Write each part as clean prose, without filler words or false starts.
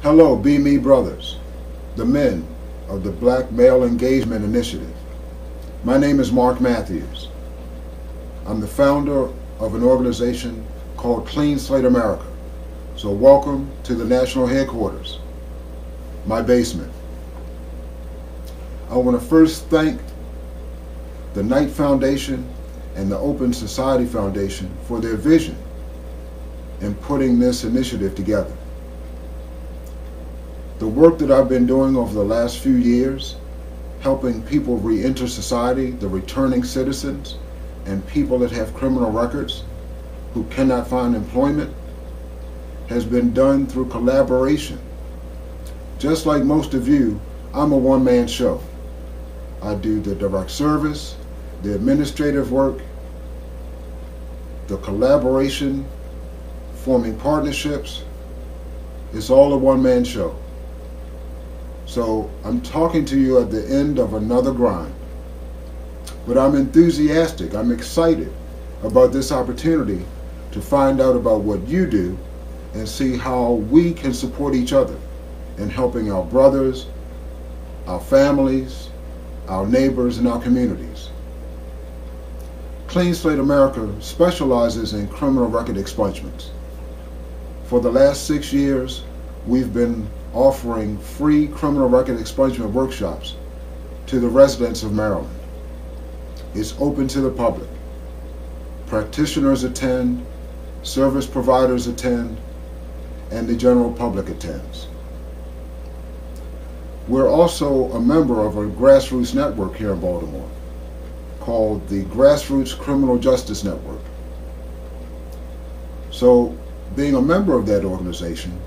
Hello, BMe brothers, the men of the Black Male Engagement Initiative. My name is Mark Matthews. I'm the founder of an organization called Clean Slate America. So welcome to the national headquarters, my basement. I want to first thank the Knight Foundation and the Open Society Foundation for their vision in putting this initiative together. The work that I've been doing over the last few years, helping people re-enter society, the returning citizens, and people that have criminal records who cannot find employment, has been done through collaboration. Just like most of you, I'm a one-man show. I do the direct service, the administrative work, the collaboration, forming partnerships. It's all a one-man show. So I'm talking to you at the end of another grind. But I'm enthusiastic, I'm excited about this opportunity to find out about what you do and see how we can support each other in helping our brothers, our families, our neighbors, and our communities. Clean Slate America specializes in criminal record expungements. For the last 6 years, we've been offering free criminal record expungement workshops to the residents of Maryland. It's open to the public. Practitioners attend, service providers attend, and the general public attends. We're also a member of a grassroots network here in Baltimore called the Grassroots Criminal Justice Network. So, being a member of that organization,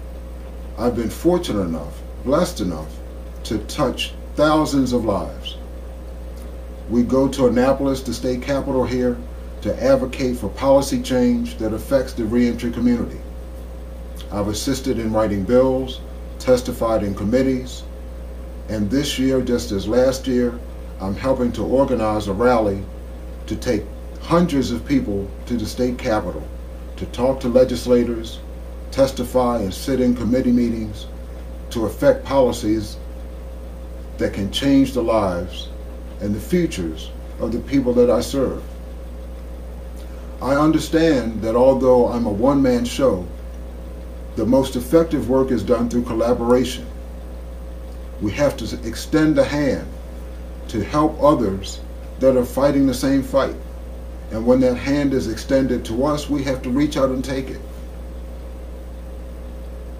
I've been fortunate enough, blessed enough, to touch thousands of lives. We go to Annapolis, the state capital here, to advocate for policy change that affects the reentry community. I've assisted in writing bills, testified in committees, and this year, just as last year, I'm helping to organize a rally to take hundreds of people to the state capitol to talk to legislators, testify and sit in committee meetings to affect policies that can change the lives and the futures of the people that I serve. I understand that although I'm a one-man show, the most effective work is done through collaboration. We have to extend a hand to help others that are fighting the same fight. And when that hand is extended to us, we have to reach out and take it.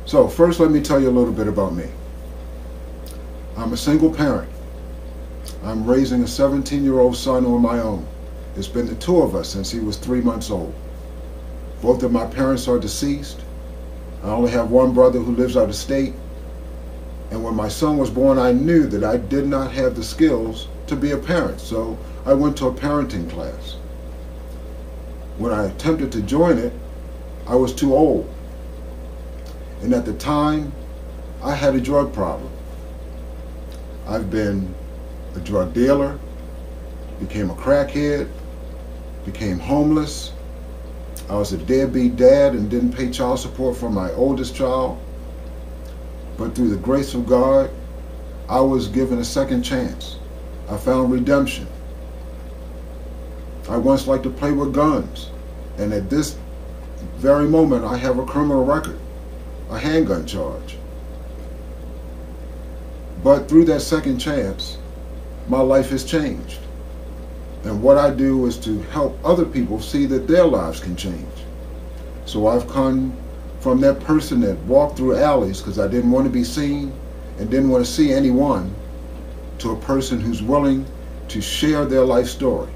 So first, let me tell you a little bit about me. I'm a single parent. I'm raising a 17-year-old son on my own. It's been the two of us since he was 3 months old. Both of my parents are deceased. I only have one brother who lives out of state. And when my son was born, I knew that I did not have the skills to be a parent. So I went to a parenting class. When I attempted to join it, I was too old. And at the time, I had a drug problem. I've been a drug dealer, became a crackhead, became homeless. I was a deadbeat dad and didn't pay child support for my oldest child. But through the grace of God, I was given a second chance. I found redemption. I once liked to play with guns, and at this very moment, I have a criminal record, a handgun charge. But through that second chance, my life has changed. And what I do is to help other people see that their lives can change. So I've come from that person that walked through alleys because I didn't want to be seen and didn't want to see anyone, to a person who's willing to share their life story.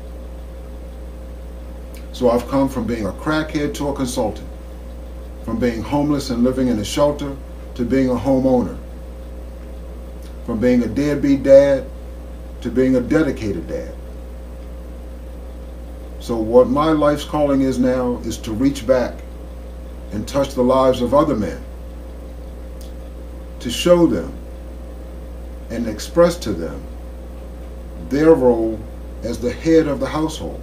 So I've come from being a crackhead to a consultant, from being homeless and living in a shelter to being a homeowner, from being a deadbeat dad to being a dedicated dad. So what my life's calling is now is to reach back and touch the lives of other men, to show them and express to them their role as the head of the household,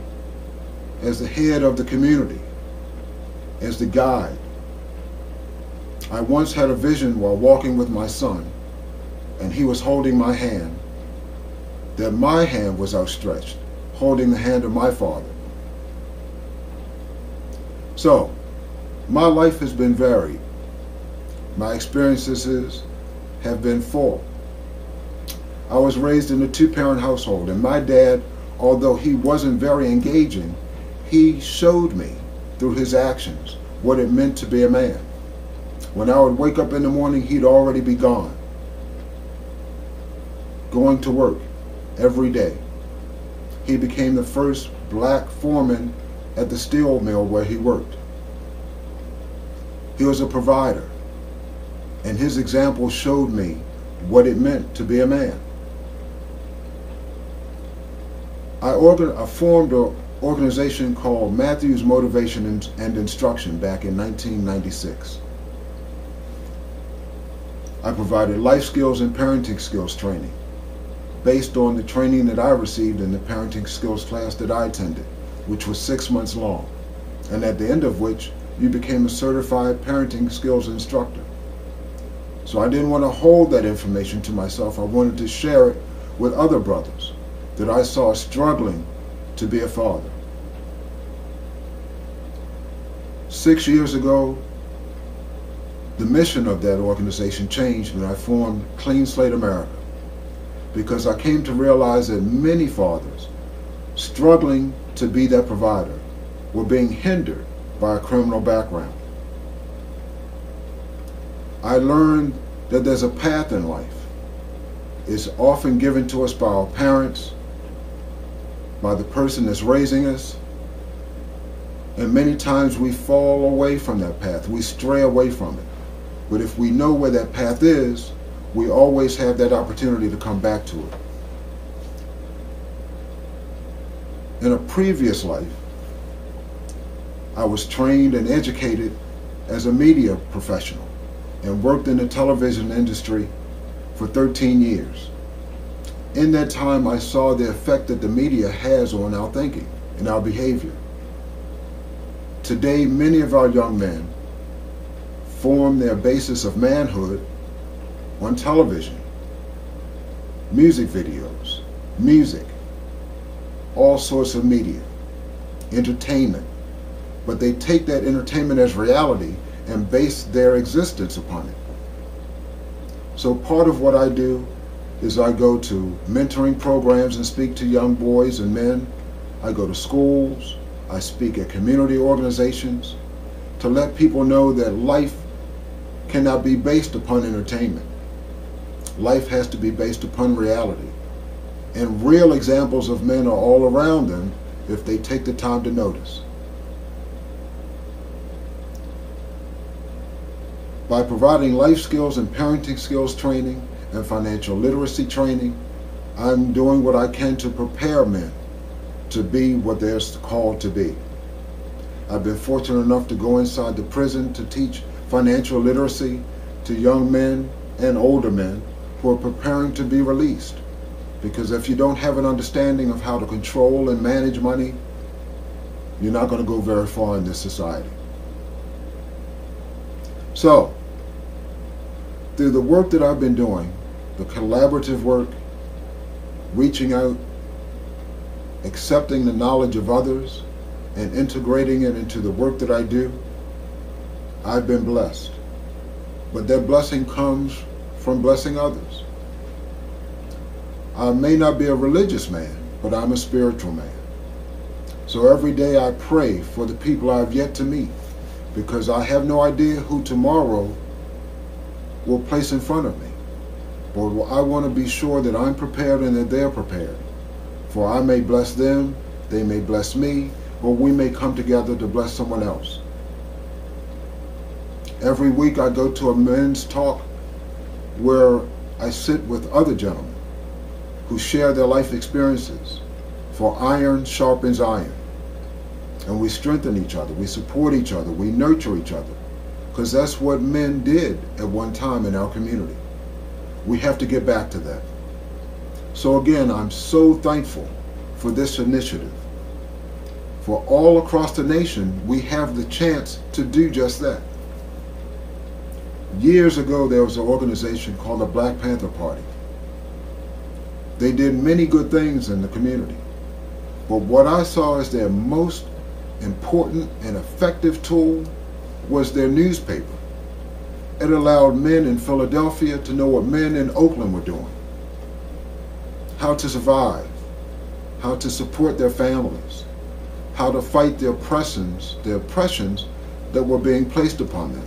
as the head of the community, as the guide, I once had a vision while walking with my son, and he was holding my hand, that my hand was outstretched, holding the hand of my father. So, my life has been varied. My experiences have been full. I was raised in a two-parent household, and my dad, although he wasn't very engaging, he showed me through his actions what it meant to be a man. When I would wake up in the morning, he'd already be gone, going to work every day. He became the first black foreman at the steel mill where he worked. He was a provider, and his example showed me what it meant to be a man. I formed an organization called Matthews Motivation and Instruction back in 1996. I provided life skills and parenting skills training based on the training that I received in the parenting skills class that I attended, which was 6 months long, and at the end of which you became a certified parenting skills instructor. So I didn't want to hold that information to myself. I wanted to share it with other brothers that I saw struggling to be a father. 6 years ago, the mission of that organization changed when I formed Clean Slate America, because I came to realize that many fathers struggling to be that provider were being hindered by a criminal background. I learned that there's a path in life. It's often given to us by our parents, by the person that's raising us, and many times we fall away from that path. We stray away from it. But if we know where that path is, we always have that opportunity to come back to it. In a previous life, I was trained and educated as a media professional and worked in the television industry for 13 years. In that time, I saw the effect that the media has on our thinking and our behavior. Today, many of our young men form their basis of manhood on television, music videos, music, all sorts of media, entertainment. But they take that entertainment as reality and base their existence upon it. So part of what I do is I go to mentoring programs and speak to young boys and men. I go to schools, I speak at community organizations to let people know that life cannot be based upon entertainment. Life has to be based upon reality. And real examples of men are all around them if they take the time to notice. By providing life skills and parenting skills training and financial literacy training, I'm doing what I can to prepare men to be what they're called to be. I've been fortunate enough to go inside the prison to teach financial literacy to young men and older men who are preparing to be released. Because if you don't have an understanding of how to control and manage money, you're not going to go very far in this society. So, through the work that I've been doing, the collaborative work, reaching out, accepting the knowledge of others, and integrating it into the work that I do, I've been blessed. But that blessing comes from blessing others. I may not be a religious man, but I'm a spiritual man. So every day I pray for the people I've yet to meet, because I have no idea who tomorrow will place in front of me. But I want to be sure that I'm prepared and that they're prepared. For I may bless them, they may bless me, or we may come together to bless someone else. Every week I go to a men's talk where I sit with other gentlemen who share their life experiences. For iron sharpens iron. And we strengthen each other, we support each other, we nurture each other. Because that's what men did at one time in our community. We have to get back to that. So again, I'm so thankful for this initiative. For all across the nation, we have the chance to do just that. Years ago, there was an organization called the Black Panther Party. They did many good things in the community. But what I saw as their most important and effective tool was their newspaper. It allowed men in Philadelphia to know what men in Oakland were doing, how to survive, how to support their families, how to fight the oppressions that were being placed upon them.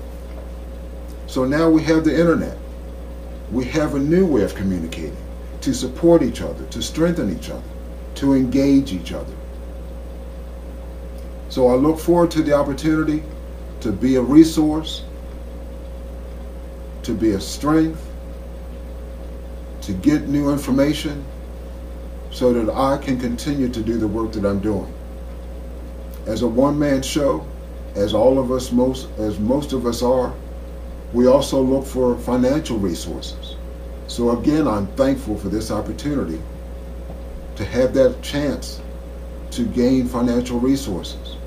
So now we have the internet. We have a new way of communicating, to support each other, to strengthen each other, to engage each other. So I look forward to the opportunity to be a resource, to be a strength, to get new information so that I can continue to do the work that I'm doing. As a one-man show, as most of us are, we also look for financial resources. So again, I'm thankful for this opportunity to have that chance to gain financial resources,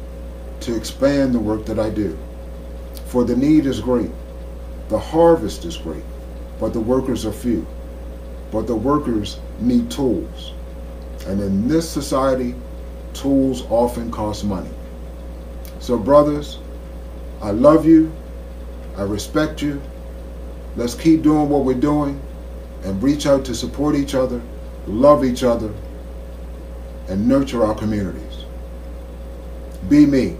to expand the work that I do. For the need is great, the harvest is great, but the workers are few. But the workers need tools. And in this society, tools often cost money. So brothers, I love you, I respect you. Let's keep doing what we're doing and reach out to support each other, love each other, and nurture our communities. Be me.